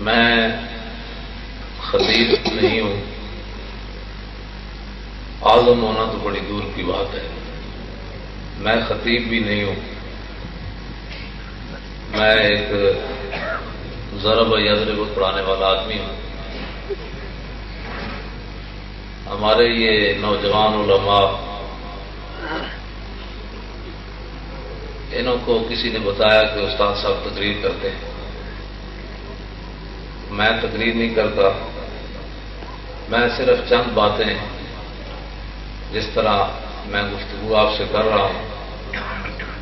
میں خطیب نہیں ہوں، عالم ہونا تو بڑی دور کی بات ہے۔ میں خطیب بھی نہیں ہوں، میں ایک ضرب یضرب پڑھانے والا آدمی ہوں۔ ہمارے یہ نوجوان علماء، انہوں کو کسی نے بتایا کہ استاد صاحب تقریر کرتے ہیں۔ میں تقریر نہیں کرتا، میں صرف چند باتیں جس طرح میں گفتگو آپ سے کر رہا ہوں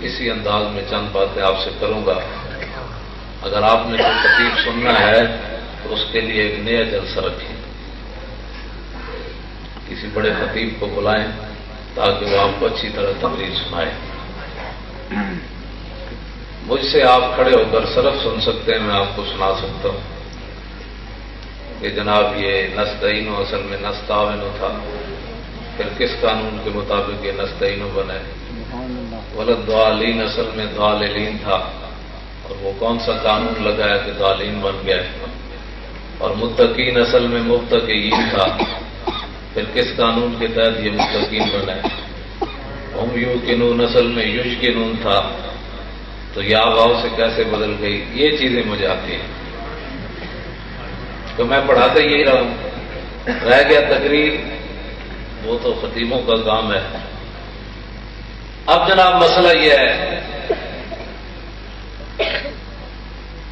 اسی انداز میں چند باتیں آپ سے کروں گا۔ اگر آپ نے کوئی خطیب سننا ہے تو اس کے لیے ایک نیا جلسہ رکھیں، کسی بڑے خطیب کو بلائیں تاکہ وہ آپ کو اچھی طرح تقریر سنائے۔ مجھ سے آپ کھڑے ہو کر صرف سن سکتے ہیں، میں آپ کو سنا سکتا ہوں کہ جناب یہ نستعینو اصل میں نستعینو تھا، پھر کس قانون کے مطابق یہ نستعینو بنے؟ ولضالین اصل میں ضالین تھا، اور وہ کون سا قانون لگایا کہ ضالین بن گئے؟ اور متقین اصل میں متقین تھا، پھر کس قانون کے تحت یہ متقین بنے؟ ہم یوقنون اصل میں یشکنون تھا، تو یا واؤ سے کیسے بدل گئی؟ یہ چیزیں مجھے آتی ہیں، تو میں پڑھاتے یہی رہا ہوں۔ رہ گیا تقریر، وہ تو خطیبوں کا کام ہے۔ اب جناب مسئلہ یہ ہے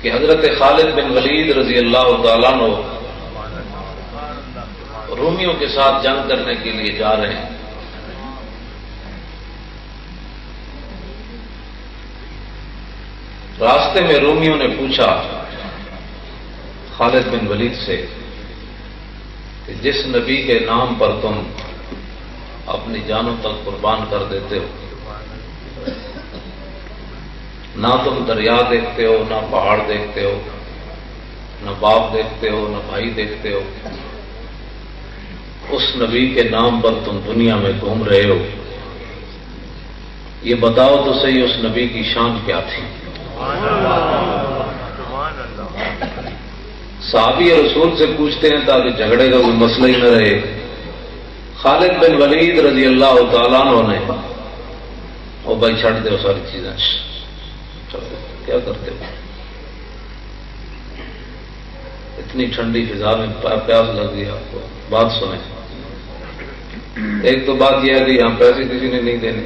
کہ حضرت خالد بن ولید رضی اللہ تعالیٰ عنہ رومیوں کے ساتھ جنگ کرنے کے لیے جا رہے ہیں۔ راستے میں رومیوں نے پوچھا خالد بن ولید سے کہ جس نبی کے نام پر تم اپنی جانوں تک قربان کر دیتے ہو، نہ تم دریا دیکھتے ہو، نہ پہاڑ دیکھتے ہو، نہ باپ دیکھتے ہو، نہ بھائی دیکھتے ہو، اس نبی کے نام پر تم دنیا میں گھوم رہے ہو، یہ بتاؤ تو صحیح اس نبی کی شان کیا تھی؟ صحابی رسول سے پوچھتے ہیں تاکہ جھگڑے کا کوئی مسئلہ ہی نہ رہے۔ خالد بن ولید رضی اللہ تعالیٰ عنہ نے او بھائی چھڑ دو ساری چیزیں، کیا کرتے ہو؟ اتنی ٹھنڈی فضا میں پیاس لگ گئی آپ کو، بات سنیں۔ ایک تو بات یہ ہے کہ یہاں پیسے کسی نے نہیں دینے،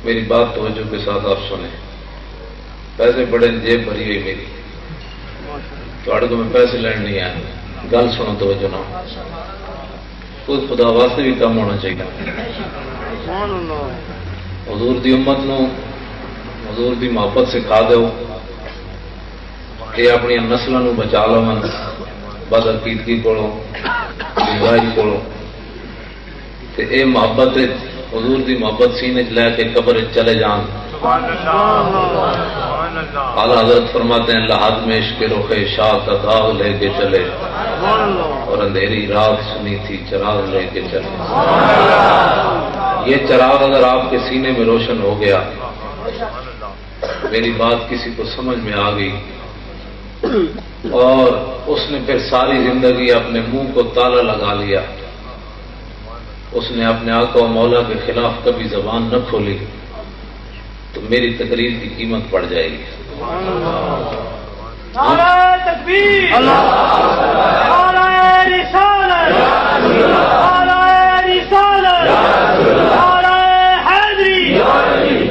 میری بات توجہ کے ساتھ آپ سنیں۔ پیسے بڑے جیب بھری ہوئی میری، تھوڑے کو میں پیسے لین نہیں آیا، گل سنو توجہ نہ، خود خدا واسطے بھی کم ہونا چاہیے۔ حضور دی امت نو حضور دی محبت سکھا دو، یہ اپنی نسلوں نو بچا لو، بدعقیدگی کولوں، بیوائی کولوں، تے اے محبت حضور دی محبت سینے چ لے کے قبر چلے جان۔ اعلیٰ حضرت فرماتے ہیں لحد میں عشق رخ شاہ کا داغ لے کے چلے، اور اندھیری رات سنی تھی چراغ لے کے چلے۔ یہ چراغ اگر آپ کے سینے میں روشن ہو گیا، میری بات کسی کو سمجھ میں آ گئی، اور اس نے پھر ساری زندگی اپنے منہ کو تالا لگا لیا، اس نے اپنے آقا و مولا کے خلاف کبھی زبان نہ کھولی، تو میری تقریر کی قیمت پڑ جائے گی۔ نعرہ تکبیر، نعرہ رسالت، نعرہ رسالت، نعرہ حیدری،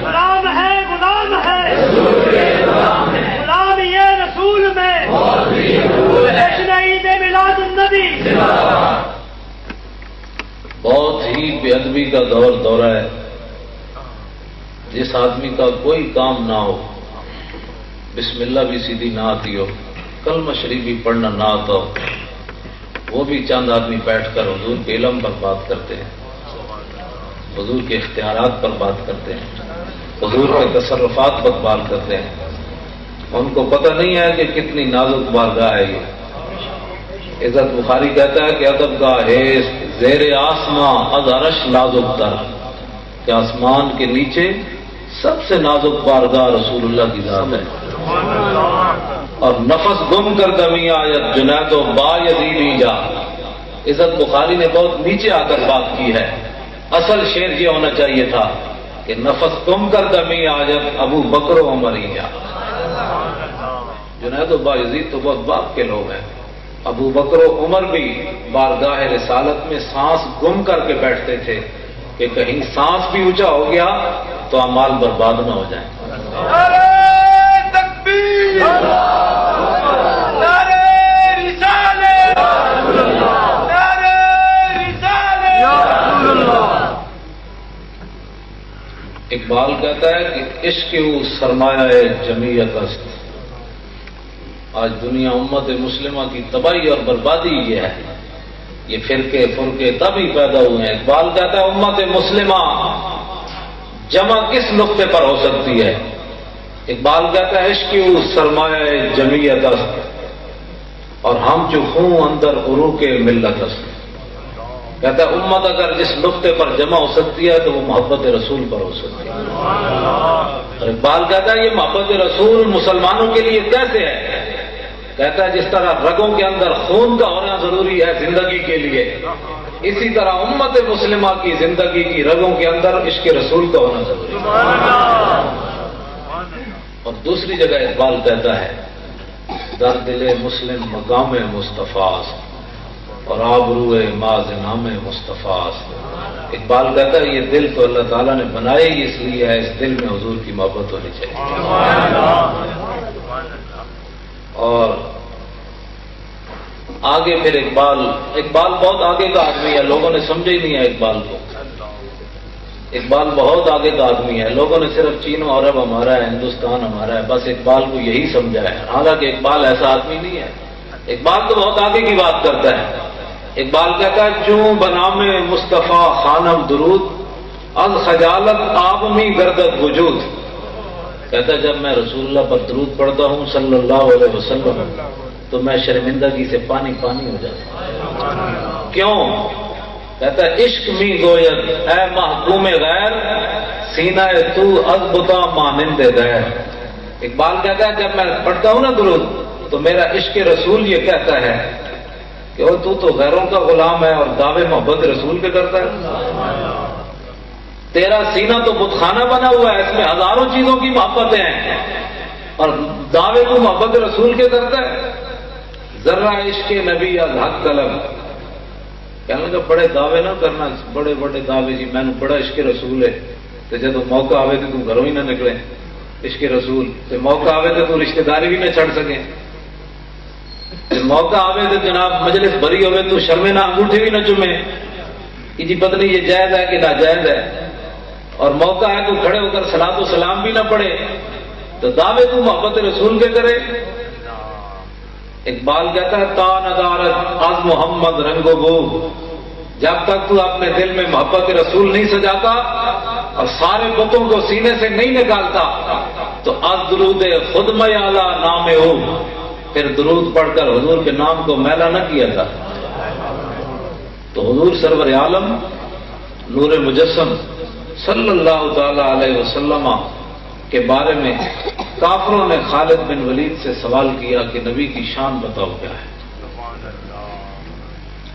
غلام ہے غلام ہے، غلام یہ رسول میں، جشن عید میلاد النبی۔ بہت ہی بے ادبی کا دورہ ہے۔ جس آدمی کا کوئی کام نہ ہو، بسم اللہ بھی سیدھی نہ آتی ہو، کلمہ شریف بھی پڑھنا نہ آتا ہو، وہ بھی چند آدمی بیٹھ کر حضور کے علم پر بات کرتے ہیں، حضور کے اختیارات پر بات کرتے ہیں، حضور کے تصرفات پر بات کرتے ہیں۔ ان کو پتہ نہیں ہے کہ کتنی نازک بارگاہ ہے یہ۔ عزت بخاری کہتا ہے کہ ادب کا ہے زیر آسماں از عرش نازک تر، کہ آسمان کے نیچے سب سے نازک بارگاہ رسول اللہ کی ذات ہے، اور نفس گم کر دمی آیت جنید و با یزیدی جا. عزت بخاری نے بہت نیچے آ کر بات کی ہے. اصل شعر یہ ہونا چاہیے تھا کہ نفس گم کر دمی آیت ابو بکر و عمر ہی جا. جنید و با یزید تو بہت باپ کے لوگ ہیں. ابو بکر و عمر بھی بارگاہ رسالت میں سانس گم کر کے بیٹھتے تھے کہ کہیں سانس بھی اونچا ہو گیا تو اعمال برباد نہ ہو جائیں. نعرہ تکبیر، نعرہ رسالت، نعرہ رسالت. اقبال کہتا ہے کہ عشق وہ سرمایہ جمعیت است. آج دنیا امت مسلمہ کی تباہی اور بربادی یہ ہے. یہ فرقے تبھی پیدا ہوئے ہیں. اقبال کہتا ہے امت مسلمہ جمع کس نقطے پر ہو سکتی ہے؟ اقبال کہتا ہے عشق وہ سرمایہ جمعیت است اور ہم جو خون اندر عروق ملت است. کہتا ہے امت اگر جس نقطے پر جمع ہو سکتی ہے تو وہ محبت رسول پر ہو سکتی ہے. اور اقبال کہتا ہے یہ محبت رسول مسلمانوں کے لیے کیسے ہے؟ کہتا ہے جس طرح رگوں کے اندر خون کا ہونا ضروری ہے زندگی کے لیے، اسی طرح امت مسلمہ کی زندگی کی رگوں کے اندر عشق رسول کا ہونا ضروری ہے. اور دوسری جگہ اقبال کہتا ہے در دل مسلم مقام مصطفیٰ اور آبرو ماز نام مصطفیٰ. اقبال کہتا ہے یہ دل تو اللہ تعالیٰ نے بنائے ہی اس لیے ہے، اس دل میں حضور کی محبت ہونی چاہیے. اور آگے پھر اقبال بہت آگے کا آدمی ہے. لوگوں نے سمجھا ہی نہیں ہے اقبال کو. اقبال بہت آگے کا آدمی ہے. لوگوں نے صرف چین و عرب ہمارا ہے، ہندوستان ہمارا ہے، بس اقبال کو یہی سمجھا ہے. حالانکہ اقبال ایسا آدمی نہیں ہے. اقبال تو بہت آگے کی بات کرتا ہے. اقبال کہتا ہے چوں بنام مصطفیٰ خانم درود از خجالت آب میں گردت وجود. کہتا ہے جب میں رسول اللہ پر درود پڑھتا ہوں صلی اللہ علیہ وسلم تو میں شرمندگی سے پانی پانی ہو جاتا ہوں. کیوں؟ کہتا ہے عشق می گوید اے محکوم غیر سینہ تو از بتا مانند غیر. اقبال کہتا ہے جب میں پڑھتا ہوں نا درود تو میرا عشق رسول یہ کہتا ہے کہ وہ تو غیروں کا غلام ہے اور دعوے محبت رسول کے کرتا ہے. تیرا سینہ تو بت خانہ بنا ہوا ہے، اس میں ہزاروں چیزوں کی محبتیں ہیں اور دعوے کو محبت رسول کے کرتا ہے. ذرا عشق نبی از حق طلب. کہنے لگا بڑے دعوے نہ کرنا، بڑے بڑے دعوے جی میں نے بڑا عشق رسول ہے تو جب موقع آوے تو تم گھروں ہی نہ نکلے. عشق رسول تو موقع آوے تو رشتہ داری بھی نہ چھڑ سکیں. موقع آوے تو جناب مجلس بری ہوئے تو شرمے نہ انگوٹھے بھی نہ چومے کہ جی پتہ نہیں یہ جائز ہے کہ ناجائز ہے. اور موقع ہے تو کھڑے ہو کر صلاۃ و سلام بھی نہ پڑھے تو دعوے تو محبت رسول کے کرے. اقبال کہتا ہے تا ندارت از محمد رنگ و بو. جب تک تو اپنے دل میں محبت رسول نہیں سجاتا اور سارے بتوں کو سینے سے نہیں نکالتا تو از درود خود میالا نام ہو. پھر درود پڑھ کر حضور کے نام کو میلا نہ کیا تھا. تو حضور سرور عالم نور مجسم صلی اللہ تعالی علیہ وسلم کے بارے میں کافروں نے خالد بن ولید سے سوال کیا کہ نبی کی شان بتاؤ کیا ہے.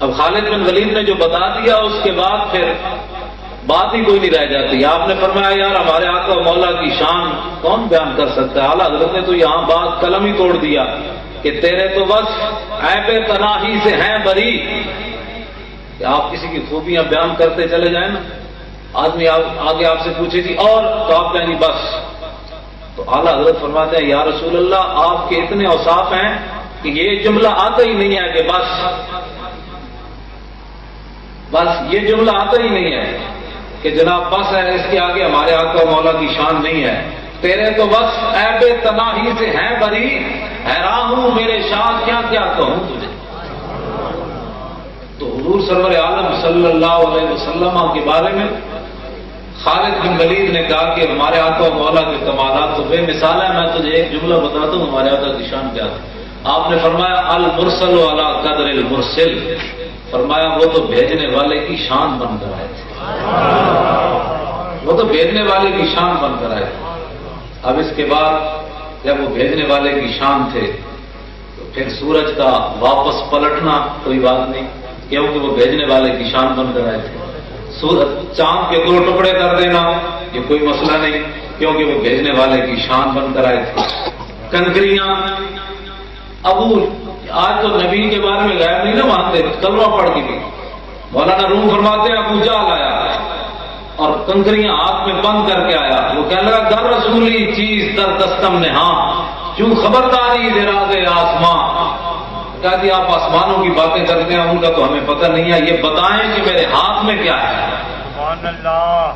اب خالد بن ولید نے جو بتا دیا اس کے بعد پھر بات ہی کوئی نہیں رہ جاتی. آپ نے فرمایا یار ہمارے آقا و مولا کی شان کون بیان کر سکتا ہے. اعلیٰ حضرت نے تو یہاں بات قلم ہی توڑ دیا کہ تیرے تو بس عیب تناہی سے ہیں بری. کہ آپ کسی کی خوبیاں بیان کرتے چلے جائیں نا، آدمی آگے آپ سے پوچھے گی اور تو آپ کہیں گی بس. تو اعلیٰ حضرت فرماتے ہیں یا رسول اللہ آپ کے اتنے اوصاف ہیں کہ یہ جملہ آتا ہی نہیں ہے کہ بس یہ جملہ آتا ہی نہیں ہے کہ جناب بس ہے، اس کے آگے ہمارے آقا و مولا کی شان نہیں ہے. تیرے تو بس عیب تناہی سے ہیں بری، حیران ہوں میرے شاہ کیا کیا کہوں تجھے. تو حضور سرور عالم صلی اللہ علیہ وسلم کے بارے میں خالد بن ولید نے کہا کہ ہمارے آقا و مولا کے کمالات تو بے مثال ہے. میں تجھے ایک جملہ بتاتا ہوں ہمارے آقا کی شان کیا تھی. آپ نے فرمایا المرسل علی قدر المرسل. فرمایا وہ تو بھیجنے والے کی شان بن کر آئے تھے. وہ تو بھیجنے والے کی شان بن کر آئے. اب اس کے بعد جب وہ بھیجنے والے کی شان تھے تو پھر سورج کا واپس پلٹنا کوئی بات نہیں، کیونکہ وہ بھیجنے والے کی شان بن کر آئے تھے۔ چاند کے 2 ٹکڑے کر دینا یہ کوئی مسئلہ نہیں، کیونکہ وہ بھیجنے والے کی شان بن کر آئے تھے۔ کنکریاں، آج تو نبی کے بارے میں غائب نہیں نہ مانتے، کلمہ پڑھ کے بھی مولانا روم فرماتے ہیں ابو جہل آیا اور کنکریاں ہاتھ میں بند کر کے آیا، وہ کہنے لگا در رسولی چیز در دستم نے، ہاں کیوں خبرداری دے راز آسمان، کہا کہ آپ آسمانوں کی باتیں کرتے ہیں، ان کا تو ہمیں پتہ نہیں ہے، یہ بتائیں کہ میرے ہاتھ میں کیا ہے۔ سبحان اللہ۔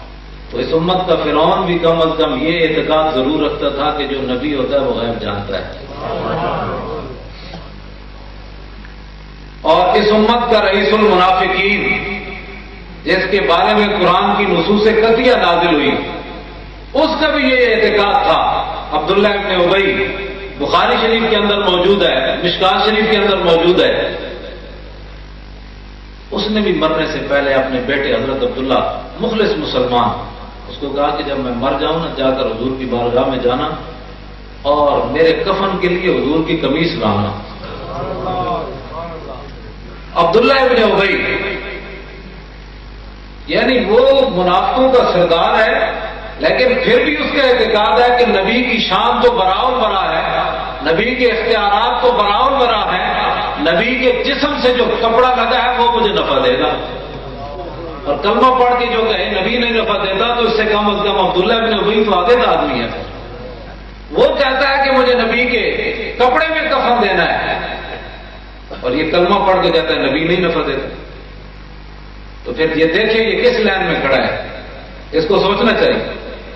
تو اس امت کا فرعون بھی کم از کم یہ اعتقاد ضرور رکھتا تھا کہ جو نبی ہوتا ہے وہ غیب جانتا ہے۔ اور اس امت کا رئیس المنافقین جس کے بارے میں قرآن کی نصوص قطعیہ نازل ہوئی، اس کا بھی یہ اعتقاد تھا۔ عبداللہ ابن ابی بخاری شریف کے اندر موجود ہے، مشکات شریف کے اندر موجود ہے، اس نے بھی مرنے سے پہلے اپنے بیٹے حضرت عبداللہ مخلص مسلمان، اس کو کہا کہ جب میں مر جاؤں نا جا کر حضور کی بارگاہ میں جانا اور میرے کفن کے لیے حضور کی قمیص لانا۔ عبداللہ ابن ابی یعنی وہ منافقوں کا سردار ہے، لیکن پھر بھی اس کا اعتقاد ہے کہ نبی کی شان تو براء البراء ہے، نبی کے اختیارات تو براء البراء ہے، نبی کے جسم سے جو کپڑا لگا ہے وہ مجھے نفع دے گا، اور کلمہ پڑھ کے جو کہے نبی نہیں نفع دیتا تو اس سے کم از کم عبداللہ ابن ابی تو عادت آدمی ہے، وہ کہتا ہے کہ مجھے نبی کے کپڑے میں کفن دینا ہے، اور یہ کلمہ پڑھ کے کہتا ہے نبی نہیں نفع دیتا۔ تو پھر یہ دیکھیں یہ کس لائن میں کھڑا ہے، اس کو سوچنا چاہیے۔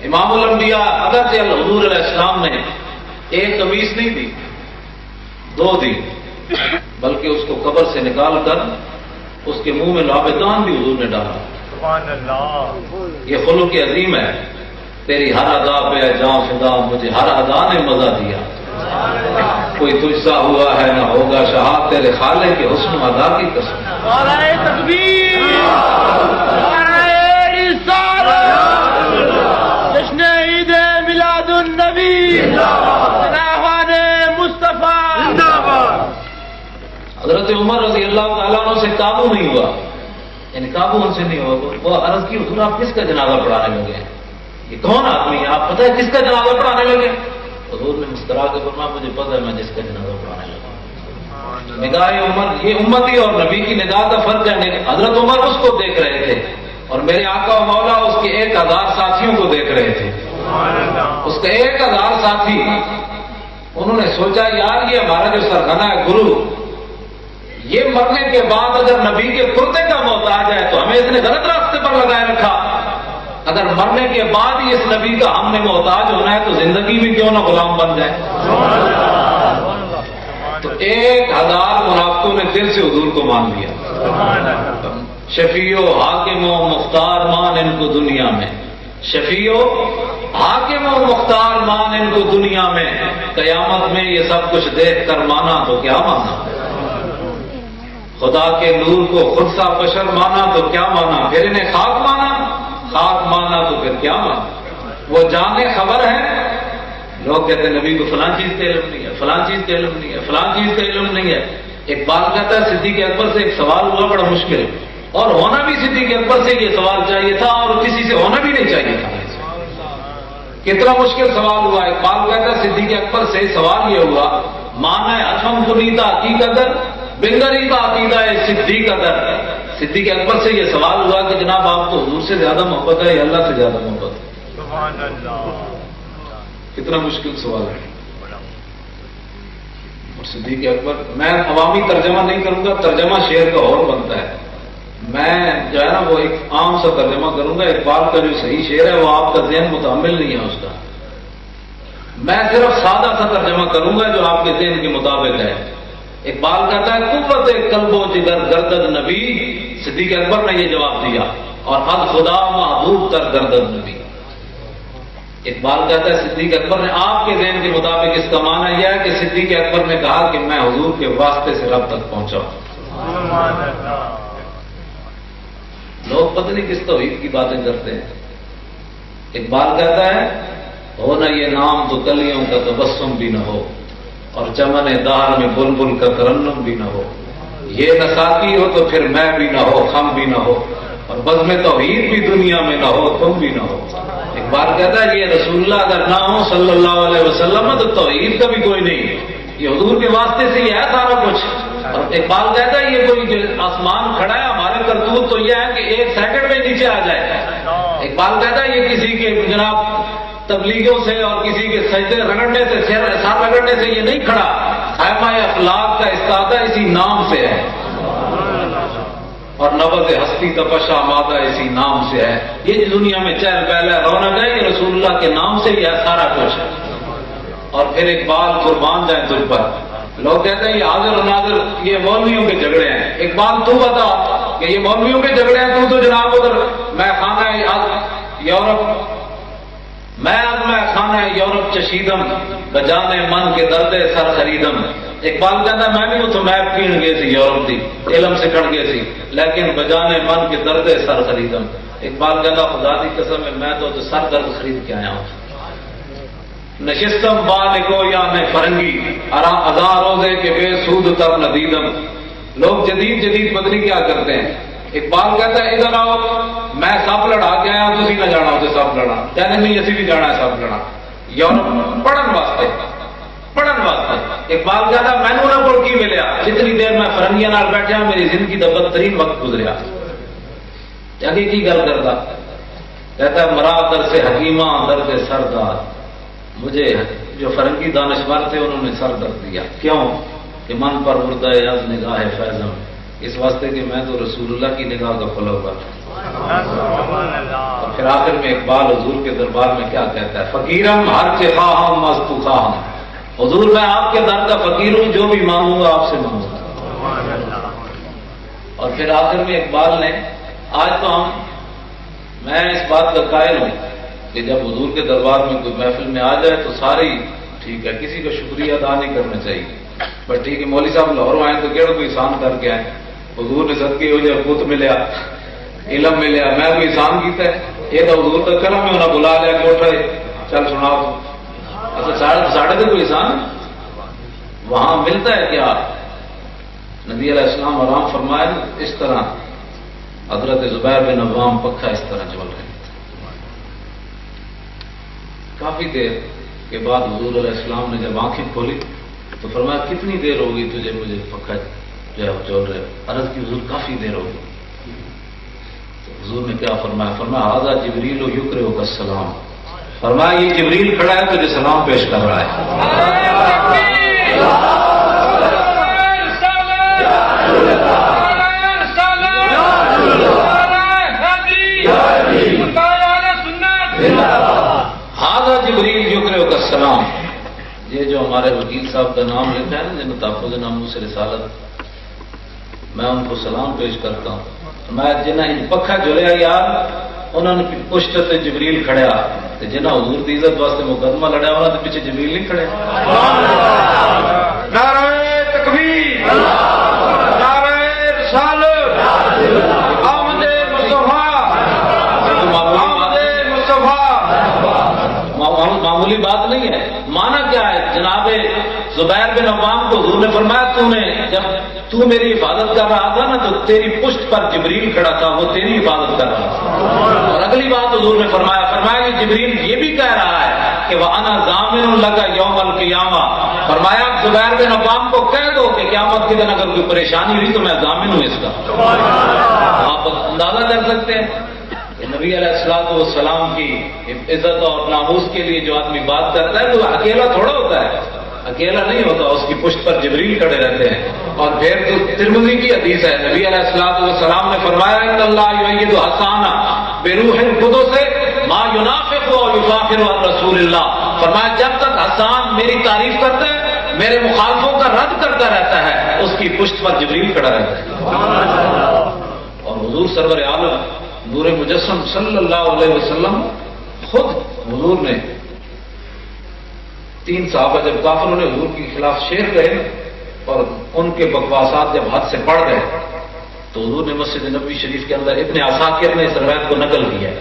امام الانبیاء اگرچہ حضور علیہ السلام نے ایک قمیص نہیں دی، 2 دی، بلکہ اس کو قبر سے نکال کر اس کے منہ میں لابدان بھی حضور نے ڈالا۔ سبحان اللہ۔ یہ خلق عظیم ہے، تیری ہر ادا پہ ہے جاں فدا، مجھے ہر ادا نے مزہ دیا، کوئی تجھ سا ہوا ہے نہ ہوگا شہاد، تیرے خالق کے حسن ادا کی قسم۔ نعرہ تکبیر، نعرہ رسالت، جشن عید میلاد النبی، راہوان مصطفیٰ زندہ باد۔ حضرت عمر رضی اللہ تعالیٰ عنہ سے قابو نہیں ہوا، یعنی قابو ان سے نہیں ہوا، وہ عرض کی حضور آپ کس کا جنازہ پڑھانے لگے ہیں، یہ کون آدمی ہے، آپ پتہ ہے کس کا جنازہ پڑھانے لگے؟ حضور نے مسکرا کے فرمایا مجھے پتہ ہے میں جس کا جنازہ پڑھانے لگا۔ نگاہ عمر، یہ امتی اور نبی کی نگاہ کا فرق ہے، حضرت عمر اس کو دیکھ رہے تھے اور میرے آقا و مولا اس کے 1000 ساتھیوں کو دیکھ رہے تھے۔ اس کے 1000 ساتھی، انہوں نے سوچا یار یہ ہمارا جو سرخانہ ہے گرو، یہ مرنے کے بعد اگر نبی کے کرتے کا محتاج ہے تو ہمیں اس نے غلط راستے پر لگائے رکھا، اگر مرنے کے بعد ہی اس نبی کا ہم نے محتاج ہونا ہے تو زندگی میں کیوں نہ غلام بن جائے۔ تو 1000 منافقوں نے دل سے حضور کو مان لیا۔ شفیع و حاکم و مختار مان ان کو دنیا میں، شفیع و حاکم و مختار مان ان کو دنیا میں، قیامت میں یہ سب کچھ دیکھ کر مانا تو کیا مانا، خدا کے نور کو خود سا بشر مانا تو کیا مانا، پھر انہیں خاک مانا، خاک مانا تو پھر کیا مانا۔ وہ جانے خبر ہے، لوگ کہتے ہیں نبی کو فلاں چیز کا علم نہیں ہے، فلاں چیز کا علم نہیں ہے، فلاں چیز کا علم نہیں ہے۔ ایک بات کہتا ہے صدیق اکبر سے ایک سوال ہوا بڑا مشکل، اور ہونا بھی صدیق اکبر سے یہ سوال چاہیے تھا اور کسی سے ہونا بھی نہیں چاہیے تھا۔ کتنا مشکل سوال ہوا۔ ایک بات کہتا ہے صدیق اکبر سے سوال یہ ہوا، مانا ہے اشم کنیتا حقیقت بنگری کا عقیدہ ہے صدیق اکبر، صدیق اکبر سے یہ سوال ہوا کہ جناب آپ کو حضور سے زیادہ محبت ہے یا اللہ سے زیادہ محبت ہے؟ سبحان اللہ۔ کتنا مشکل سوال ہے۔ اور صدیق اکبر، میں عوامی ترجمہ نہیں کروں گا، ترجمہ شعر کا اور بنتا ہے، میں جو ہے نا وہ ایک عام سا ترجمہ کروں گا، اقبال کا جو صحیح شعر ہے وہ آپ کا ذہن متحمل نہیں ہے اس کا، میں صرف سادہ سا ترجمہ کروں گا جو آپ کے ذہن کے مطابق ہے۔ اقبال کہتا ہے قوت قلب و جگر گردد نبی، صدیق اکبر نے یہ جواب دیا، اور حد خدا محبوب تر گردد نبی۔ اقبال کہتا ہے صدیق اکبر نے آپ کے ذہن کے مطابق اس کا معنی یہ ہے کہ صدیق اکبر نے کہا کہ میں حضور کے واسطے سے رب تک پہنچا ہوں۔ لوگ پتہ نہیں کس توحید کی باتیں کرتے ہیں۔ اقبال کہتا ہے ہو نہ یہ نام تو کلیوں کا تبسم بھی نہ ہو، اور چمن دہر میں بلبل کا ترنم بھی نہ ہو، یہ نہ ساقی ہو تو پھر میں بھی نہ ہو، خم بھی نہ ہو، اور بزم توحید بھی دنیا میں نہ ہو، تم بھی نہ ہو۔ اقبال کہتا ہے یہ رسول اللہ اگر نہ ہو صلی اللہ علیہ وسلم تو توحید کا بھی کوئی نہیں، یہ حضور کے واسطے سے ہی ہے سارا کچھ۔ اور اقبال کہتا ہے یہ کوئی آسمان کھڑا ہے، ہمارے کرتوت تو یہ ہے کہ ایک سیکنڈ میں نیچے آ جائے۔ اقبال کہتا ہے یہ کسی کے جناب تبلیغوں سے اور کسی کے سجدے رگڑنے سے، سر رگڑنے سے یہ نہیں کھڑا، خیمہ اخلاق کا استادہ اسی نام سے ہے، اور نبض ہستی تپشا مادہ اسی نام سے ہے۔ یہ دنیا میں چہل پہل ہے، رونق ہے، یہ رسول اللہ کے نام سے ہی ہے سارا کچھ۔ اور پھر اقبال قربان جائیں تجھ پر، لوگ کہتے ہیں یہ حاضر و ناظر یہ مولویوں کے جھگڑے ہیں۔ اقبال تو بتا کہ یہ مولویوں کے جھگڑے ہیں، تو جناب ادھر میں خانہ یورپ خانہ یورپ چشیدم بجانے من کے درد سر خریدم۔ اقبال کہتا ہے میں بھی اتوں میپ پین گئے سی یورپ دی، علم سکھڑ گئے سی، لیکن بجانے من کے درد سر خریدم۔ اقبال کہتا خدا دی قسم ہے میں تو سر درد خرید کے آیا ہوں۔ نشستم بالکو یا میں فرنگی ہزار روزے کے بے سود تر ندیدم۔ لوگ جدید پتنی کیا کرتے ہیں، اقبال کہتا ہے ادھر آؤ میں سپ لڑا کے آیا، تھی نہ جانا اسے سپ لڑا، کہنے نہیں اسی بھی جانا ہے سپ لڑا یورپ پڑھن واسطے۔ اقبال کہتا میں نے انہیں کو کی ملیا جتنی دیر میں فرنگیاں نال بیٹھا میری زندگی کا بدترین وقت گزریا۔ آگے کی گل کرتا، کہتا ہے مرا در سے حکیمہ درد سردار، مجھے جو فرنگی دانشور تھے انہوں نے سر درد دیا، کیوں کہ من پر مردہ یز نگاہ فیضم، اس واسطے کہ میں تو رسول اللہ کی نگاہ کا کھلا ہوا تھا۔ اور پھر آخر میں اقبال حضور کے دربار میں کیا کہتا ہے، فقیرم ہر کے خواہم مستو خواہم، حضور میں آپ کے در کا فقیر ہوں، جو بھی مانگوں گا آپ سے مانگوں گا۔ اور پھر آخر میں اقبال نے، آج تو میں اس بات کا قائل ہوں کہ جب حضور کے دربار میں کوئی محفل میں آ جائے تو سارے ٹھیک ہے، کسی کا شکریہ ادا نہیں کرنا چاہیے، بس ٹھیک ہے مولوی صاحب لاہوروں آئے تو کہڑا کوئی احسان کر کے آئے، حضور نے صدقے ہو جائے پت ملیا، علم ملیا، میں کوئی احسان کیتا ہے، یہ تو حضور کا کرم ہے، انہیں بلا لیا کوٹھے چل سنا تو اچھا ساڑھے تو کوئی احسان وہاں ملتا ہے کیا؟ نبی علیہ السلام آرام فرمایا اس طرح حضرت زبیر بن عوام پکھا اس طرح چل رہے ہیں۔ کافی دیر کے بعد حضور علیہ السلام نے جب آنکھیں کھولی تو فرمایا کتنی دیر ہوگی تجھے مجھے پکھا جو ہے چل رہے؟ عرض کی حضور کافی دیر ہوگی۔ تو حضور نے کیا فرمایا؟ فرمایا ھذا جبریل یقرئک السلام، فرمایا یہ جبریل کھڑا ہے تجھے سلام پیش کر رہا ہے۔ جبریل یقرئک السلام، یہ جو ہمارے وکیل صاحب کا نام لکھا ہے نا جن تحفظ ناموں سے رسالت، میں ان کو سلام پیش کرتا ہوں۔ میں جنہیں پکھا جلیا یار انہوں نے پشت سے جبریل کھڑیا، جنہیں حضور کی عزت واسطے مقدمہ لڑیا انہوں نے پیچھے جبریل نہیں کھڑے۔ نعرہ تکبیر، نعرہ رسالت، آمد مصطفیٰ، معمولی بات نہیں ہے۔ مانا کیا ہے؟ جناب زبیر بن عوام کو حضور نے فرمایا تو نے جب تو میری حفاظت کر رہا تھا نا تو تیری پشت پر جبریل کھڑا تھا، وہ تیری حفاظت کر رہا تھا۔ اور اگلی بات حضور نے فرمایا کہ جبریل یہ بھی کہہ رہا ہے کہ وَأَنَا ضَامِنٌ لَكَ يَوْمَ الْقِيَامَةِ، فرمایا زبیر بن عوام کو کہہ دو کہ قیامت کے دن اگر کوئی پریشانی ہوئی تو میں ضامن ہوں اس کا۔ آپ اندازہ کر سکتے ہیں نبی علیہ الصلوۃ والسلام کی عزت اور ناموس کے لیے جو آدمی بات کرتا ہے تو اکیلا تھوڑا ہوتا ہے، اکیلا نہیں ہوتا، اس کی پشت پر جبریل کھڑے رہتے ہیں۔ اور پھر تو ترمذی کی حدیث ہے، نبی علیہ الصلوۃ والسلام نے فرمایا ان اللہ یؤید حسان بروح القدس ما ينافق ويفاخر عن رسول اللہ، فرمایا جب تک حسان میری تعریف کرتا ہے، میرے مخالفوں کا رد کرتا رہتا ہے، اس کی پشت پر جبریل کھڑا رہتا ہے۔ اور حضور سرور عالم نور مجسم صلی اللہ علیہ وسلم خود حضور نے 3 صحابہ جب کافروں نے حضور کے خلاف شعر کہے اور ان کے بکواسات جب حد سے بڑھ گئے تو حضور نے مسجد نبوی شریف کے اندر ابن عساکر نے اس روایت کو نقل کیا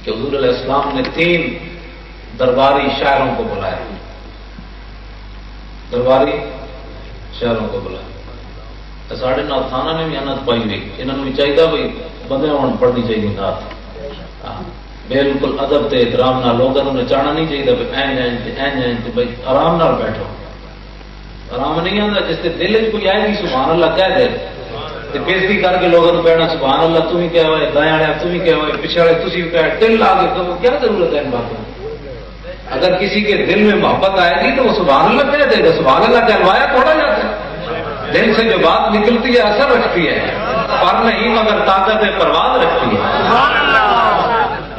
کہ حضور علیہ السلام نے 3 درباری شاعروں کو بلایا درباری شہروں کو بلا ساڑھے نال تھانہ نے بھی انت پائی ہوئی انہوں نے بھی چاہیے بھائی بندے ہوں پڑھنی چاہیے نات بالکل ادب تے احترام نہ لوگوں نے چاہنا نہیں چاہیے بھائی آرام نال بیٹھو آرام نہیں آتا جس کے دل چ کوئی آئے گی سبحان اللہ کہہ دے بےزتی کر کے لوگوں کو کہنا سبحان اللہ تم ہی کیا ہوئے دائیں والے تم ہی کیا ہوئے پیچھے والے تھی کیا دل لا کے تو کیا ضرورت ہے ان باتوں اگر کسی کے دل میں محبت آئے گی تو وہ سبحان اللہ کہہ دے گا سبحان اللہ کہلوایا تھوڑا جاتا ہے دل سے جو بات نکلتی ہے اثر رکھتی ہے پر نہیں مگر طاقت پرواز رکھتی ہے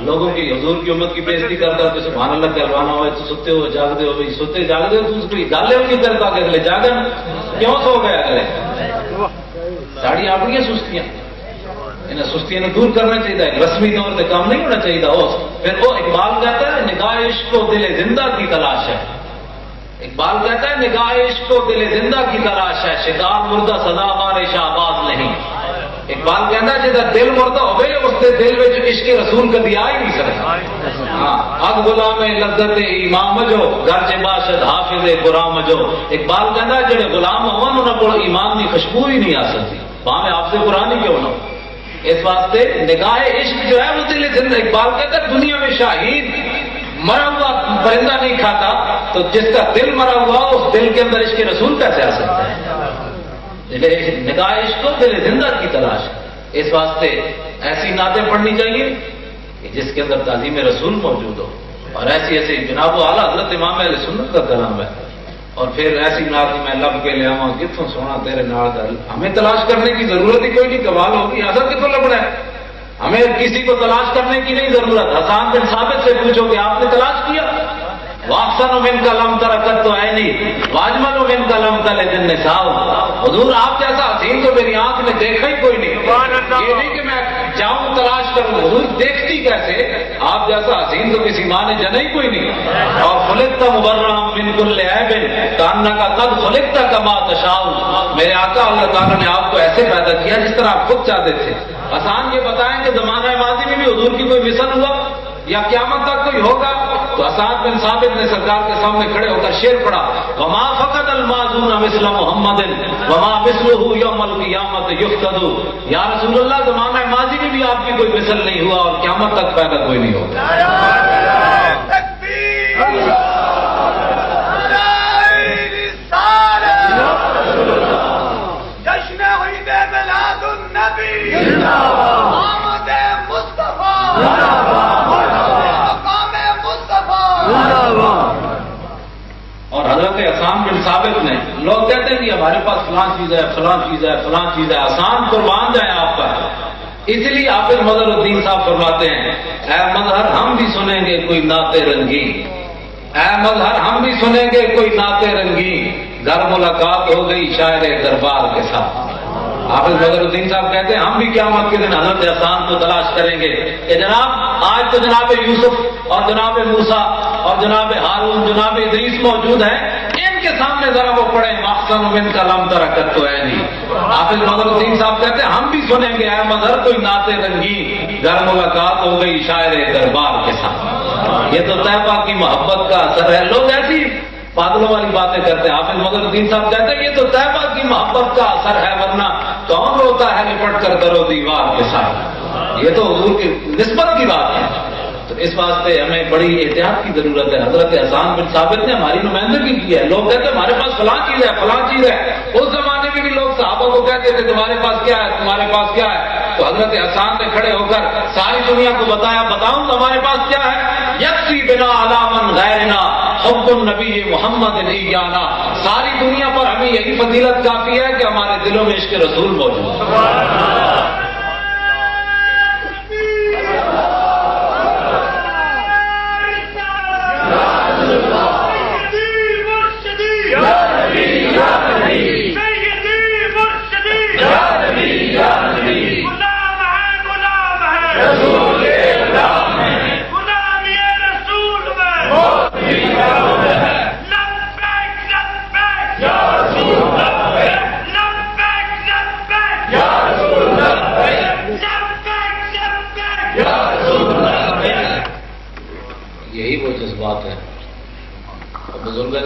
لوگوں کی حضور کی امت کی بےزتی کرتا ہے سبحان اللہ کہلوانا ہو تو ستے ہو جاگتے ہو بھائی ستے جاگتے ہو تو اس کو گالے نہیں کرتا کہ اگلے جاگن کیوں سو گئے اگلے ساڑی اپنی سستیاں انہیں سستیاں دور کرنا چاہیے رسمی طور سے کام نہیں ہونا چاہیے پھر وہ اقبال کہتا ہے نگاہ عشق کو دل زندہ کی تلاش ہے اقبال کہتا ہے نگاہ عشق کو دل زندہ کی تلاش ہے شکار مردہ سدا مارے شہباز نہیں اقبال کہتا ہے جہاں دل مردہ ہوئے اس کے دل میں عشق رسول کبھی آ ہی نہیں سکتا ہاں اب غلام لذت امام جو گرچہ باشد حافظ غلام جو اقبال کہتا ہے جڑے غلام ہون انہوں کو ایمان کی خوشبو ہی نہیں آ سکتی وہاں میں حافظ قرآن ہی کیوں نہ اس واسطے نگاہ عشق جو ہے وہ دل زندہ اقبال کہتا ہے دنیا میں شاہین مرا ہوا پرندہ نہیں کھاتا تو جس کا دل مرا ہوا اس دل کے اندر عشق رسول کیسے آ سکتا ہے نگاہ عشق کو دل زندہ کی تلاش اس واسطے ایسی نعتیں پڑھنی چاہیے کہ جس کے اندر تعظیم رسول موجود ہو اور ایسی ایسی جناب و اعلیٰ حضرت امام اہل سنت کا کلام ہے اور پھر ایسی نعت میں لب کے لے آواں کتوں سونا تیرے نال دل ہمیں تلاش کرنے کی ضرورت ہی کوئی نہیں کمال ہوگی اثر کتوں لبنا ہے ہمیں کسی کو تلاش کرنے کی نہیں ضرورت حسان بن ثابت سے پوچھو کہ آپ نے تلاش کیا واقسن من کا لم ترکت تو ہے نہیں واجمل من کا لم تلے دن نساؤ حضور آپ جیسا حسین تو میری آنکھ میں دیکھا ہی کوئی نہیں یہ نہیں کہ میں جاؤں تلاش کروں حضور دیکھتی کیسے آپ جیسا حسین تو کسی ماں نے جنا ہی کوئی نہیں اور خلقت مبررا من کل عیب کانک قد خلقت کما تشاء میرے آقا اللہ تعالیٰ نے آپ کو ایسے پیدا کیا جس طرح آپ خود چاہتے تھے حسان یہ بتائیں کہ زمانہ ماضی میں بھی حضور کی کوئی مثل ہوا یا قیامت تک کوئی ہوگا تو حسان بن ثابت نے سرکار کے سامنے کھڑے ہو کر شعر پڑھا وما فقد المازون مثل محمد وما مثله یوم القیامت یفتد یا رسول اللہ زمانہ ماضی میں بھی آپ کی کوئی مثل نہیں ہوا اور قیامت تک پیدا کوئی نہیں ہوگا جشن عید میلاد النبی آمد مصطفیٰ اور حضرت حسان بن ثابت نے لوگ کہتے ہیں کہ ہمارے پاس فلاں چیز ہے فلاں چیز ہے فلاں چیز ہے حسان قربان جائے آپ کا اس لیے حافظ مظہر الدین صاحب فرماتے ہیں اے مظہر ہم بھی سنیں گے کوئی نعت رنگین اے مظہر ہم بھی سنیں گے کوئی نعت رنگین گھر ملاقات ہو گئی شاعر دربار کے ساتھ حافظ مظہر الدین صاحب کہتے ہیں ہم بھی قیامت کے دن حضرت حسان کو تلاش کریں گے کہ جناب آج تو جناب یوسف اور جناب موسیٰ اور جناب ہارون جناب ادریس موجود ہیں ان کے سامنے ذرا وہ پڑھے مخصن من کا لم ترکت تو ہے نہیں حافظ مظہر الدین صاحب کہتے ہیں ہم بھی سنیں گے اے مظہر کوئی نعت رنگین گھر ملاقات ہو گئی شاعر دربار کے ساتھ یہ تو طیبہ کی محبت کا اثر ہے لوگ ایسی پاگلوں والی باتیں کرتے ہیں حافظ مظہر الدین صاحب کہتے ہیں یہ تو طیبہ کی محبت کا اثر ہے ورنہ کون روتا ہے لپٹ کر درو دیوار کے ساتھ یہ تو حضور کی نسبت کی بات ہے تو اس واسطے ہمیں بڑی احتیاط کی ضرورت ہے حضرت حسان بن ثابت نے ہماری نمائندگی کی ہے لوگ کہتے ہیں ہمارے پاس فلاں چیز ہے فلاں چیز ہے اس زمانے میں بھی لوگ صحابہ کو کہتے تھے تمہارے پاس کیا ہے تمہارے پاس کیا ہے تو حضرت حسان نے کھڑے ہو کر ساری دنیا کو بتایا بتاؤں تمہارے پاس کیا ہے یکفی بنا علی من غیرنا حب النبی محمد ایانا ساری دنیا پر ہمیں یہی فضیلت کافی ہے کہ ہمارے دلوں میں عشق رسول موجود ہے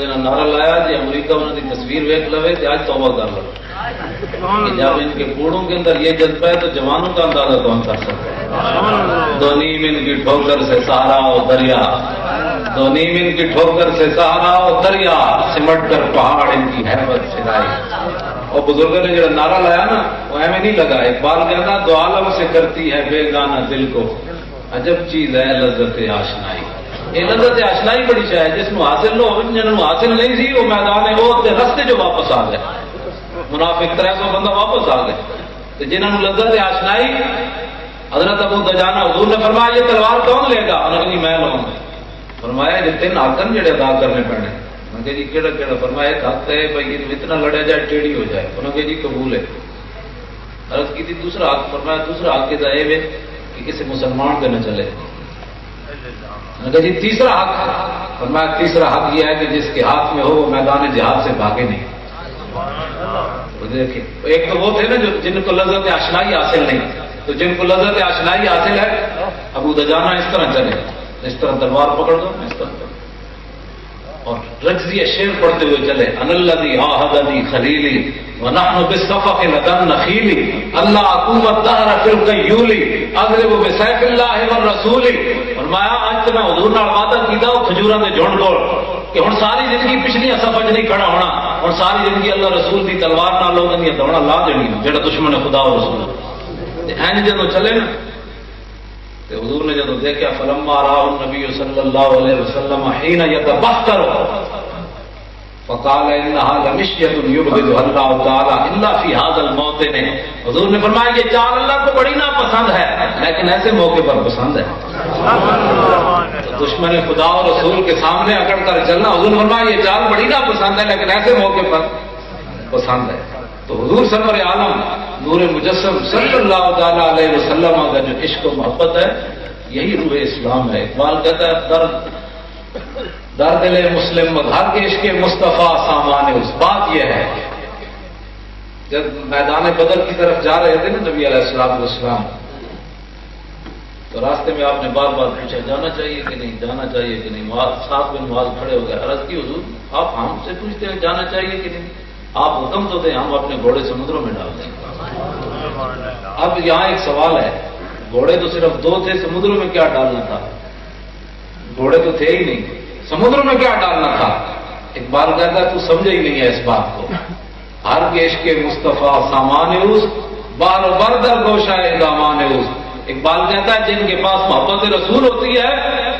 جنہوں نعرہ لایا جی امریکہ انہوں کی تصویر ویک لوے تو آج توبہ کر لو کہ جب ان کے کوڑوں کے اندر یہ جذبہ ہے تو جوانوں کا اندازہ کون کر سکتا ہے؟ دو نیم ان کی ٹھوکر سے سہارا ہو دریا، دو نیم ان کی ٹھوکر سے سہارا ہو دریا، سمٹ کر پہاڑ ان کی ہیبت سرائی۔ اور بزرگوں نے جو نعرہ لایا نا وہ ایویں نہیں لگا، اقبال کہنا دو عالم سے کرتی ہے بے گانا دل کو، عجب چیز ہے لذت آشنائی۔ یہ لذت آشنائی بڑی شاید جس کو حاصل ہو، جنہوں حاصل نہیں سی وہ میدان وہ رستے جو واپس آ گئے، منافق 300 بندہ واپس آ گئے، جنہوں لذت آشنائی حضرت ابو دجانہ حضور نے فرمایا یہ تلوار کون لے گا؟ انہوں نے کہا میں لوں گا۔ فرمایا یہ 3 حقن جڑے ادا کرنے پڑنے۔ انہوں نے کہا جی کیڑا کیڑا؟ فرمایا ایک حق ہے بھائی اتنا لڑیا جائے ٹیڑھی ہو جائے۔ انہوں نے کہا جی قبول ہے۔ عرض کی تھی دوسرا حق، فرمایا دوسرا حق یہ ہے کہ کسی مسلمان پہ نہ چلے۔ انہوں نے کہا جی تیسرا حق، فرمایا تیسرا حق یہ ہے کہ جس کے ہاتھ میں ہو وہ میدان جہاد سے بھاگے نہیں۔ دیکھیں ایک تو وہ تھے نا جو جن کو لذت آشنائی حاصل نہیں، تو جن کو لذت آشنائی حاصل ہے ابو دجانہ اس طرح چلے، اس طرح تلوار پکڑ دو اس طرح اور رجزی شعر پڑھتے ہوئے چلے، ان الذی عاہدنی خلیلی ونحن بالصفق لدن نخیلی اللہ حکومت دہر فی القیولی اضرب بسیف اللہ والرسول۔ فرمایا آج تو میں حضور نال وعدہ کیتا وہ کھجوراں دے جھنڈ کول کہ ہن ساری زندگی پچھلی صفحہ نہیں کھڑا ہونا، ہن ساری زندگی اللہ رسول دی تلوار نال لوگاں دی دوڑا لا دینی جڑا دشمن ہے خدا اور رسول۔ این جدو چلے نا تو حضور نے جدو دیکھا فلما راہ النبی صلی اللہ علیہ وسلم حین یتبختر فقال انها لمشیۃ یبغضها اللہ تعالی الا فی هذا الموطن۔ حضور نے فرمایا یہ چال اللہ کو بڑی ناپسند ہے لیکن ایسے موقع پر پسند ہے۔ دشمن خدا اور رسول کے سامنے اکڑ کر چلنا، حضور نے فرمایا یہ چال بڑی ناپسند ہے لیکن ایسے موقع پر پسند ہے۔ تو حضور سرور عالم نور مجسم صلی اللہ تعالی علیہ وسلم کا جو عشق و محبت ہے یہی روح اسلام ہے۔ اقبال کہتا ہے در دل مسلم گھر کے عشق مصطفیٰ سامان اس۔ بات یہ ہے جب میدان بدر کی طرف جا رہے تھے نا نبی علیہ السلام والسلام، تو راستے میں آپ نے بار بار پوچھا جانا چاہیے کہ نہیں، جانا چاہیے کہ نہیں۔ ساتھ بن معاذ کھڑے ہو گئے، عرض کی حضور آپ ہم سے پوچھتے ہیں جانا چاہیے کہ نہیں، آپ حکم تو دیں ہم اپنے گھوڑے سمندروں میں ڈال دیں۔ اب یہاں ایک سوال ہے، گھوڑے تو صرف 2 تھے، سمندروں میں کیا ڈالنا تھا؟ گھوڑے تو تھے ہی نہیں، سمندروں میں کیا ڈالنا تھا؟ اقبال کہتا ہے تو سمجھے ہی نہیں ہے اس بات کو۔ ہر کیش کے مصطفیٰ سامان اس بار بر در گوشائے دامان اس۔ اقبال کہتا ہے جن کے پاس محبت رسول ہوتی ہے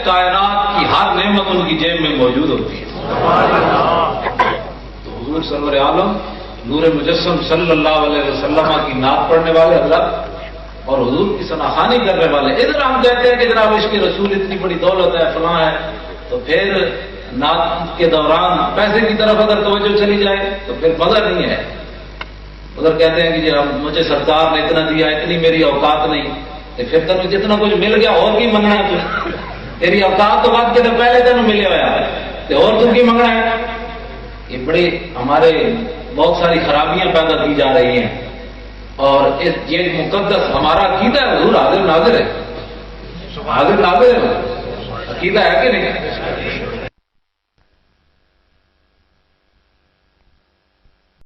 کائنات کی ہر نعمت ان کی جیب میں موجود ہوتی ہے۔ تو حضور سرور عالم نور مجسم صلی اللہ علیہ وسلم کی نعت پڑھنے والے حضرات اور حضور کی ثناخوانی کرنے والے، ادھر ہم کہتے ہیں کہ جناب عشق رسول اتنی بڑی دولت ہے فلاں ہے، تو پھر نعت کے دوران پیسے کی طرف اگر توجہ چلی جائے تو پھر مزہ نہیں ہے۔ ادھر کہتے ہیں کہ جناب مجھے سرکار نے اتنا دیا، اتنی میری اوقات نہیں، تو پھر تمہیں جتنا کچھ مل گیا اور کی منگنا ہے؟ تیری اوقات تو بات کے تو پہلے تین ملے ہوا ہے تو اور تم کی منگنا ہے؟ یہ بڑی ہمارے بہت ساری خرابیاں پیدا کی جا رہی ہیں، اور یہ مقدس ہمارا عقیدہ ہے، حضور حاضر ناظر ہے، حاضر ناظر ہے، عقیدہ ہے کہ نہیں؟